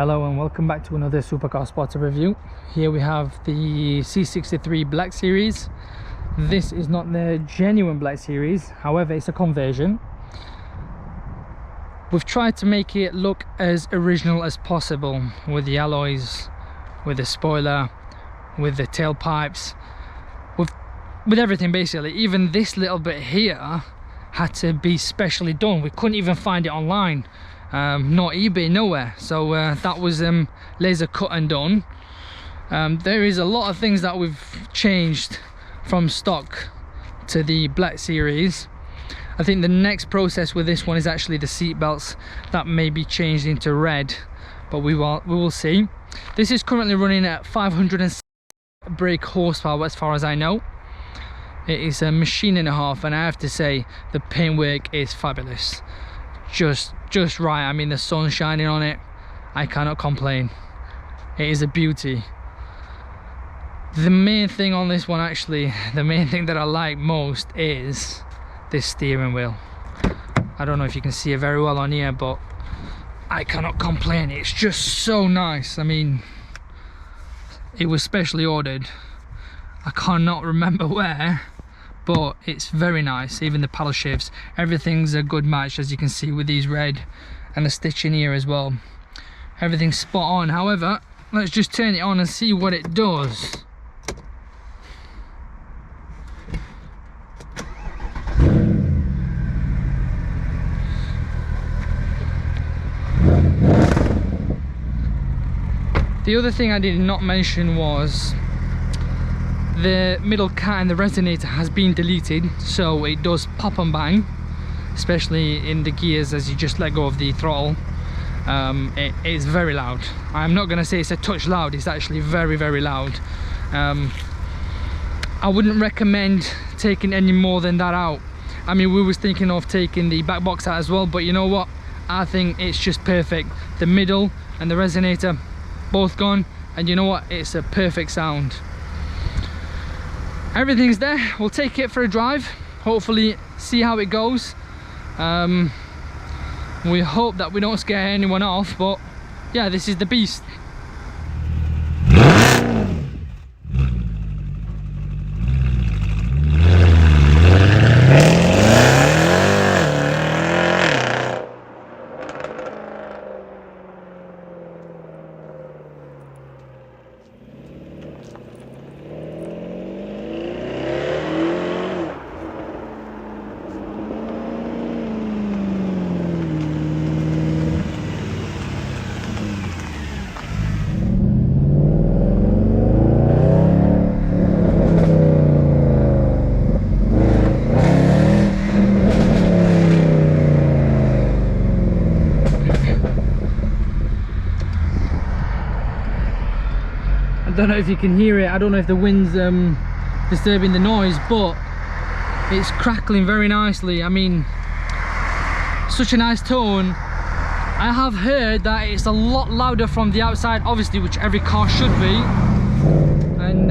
Hello and welcome back to another supercar spotter review. Here we have the C63 Black Series. This is not the genuine Black Series, however it's a conversion. We've tried to make it look as original as possible with the alloys, with the spoiler, with the tailpipes, with everything basically. Even this little bit here had to be specially done. We couldn't even find it online. Not eBay, nowhere. So that was laser cut and done. There is a lot of things that we've changed from stock to the Black Series. I think the next process with this one is actually the seat belts that may be changed into red, but we will see. This is currently running at 506 brake horsepower as far as I know. It is a machine and a half, and I have to say the paintwork is fabulous. Just right. I mean, the sun's shining on it. I cannot complain. It is a beauty. The main thing on this one, actually, the main thing that I like most is this steering wheel. I don't know if you can see it very well on here, but I cannot complain. It's just so nice. I mean, it was specially ordered. I cannot remember where, but it's very nice. Even the paddle shifts, everything's a good match, as you can see with these red and the stitching here as well. Everything's spot on. However, let's just turn it on and see what it does. The other thing I did not mention was the middle cat and the resonator has been deleted, so it does pop and bang, especially in the gears as you just let go of the throttle. It is very loud. I'm not going to say it's a touch loud, it's actually very, very loud. I wouldn't recommend taking any more than that out. I mean, we was thinking of taking the back box out as well, but you know what, I think it's just perfect. The middle and the resonator both gone, and you know what, it's a perfect sound. Everything's there. We'll take it for a drive, hopefully see how it goes. We hope that we don't scare anyone off, but yeah, this is the beast. I don't know if you can hear it. I don't know if the wind's disturbing the noise, but it's crackling very nicely. I mean, such a nice tone. I have heard that it's a lot louder from the outside, obviously, which every car should be. And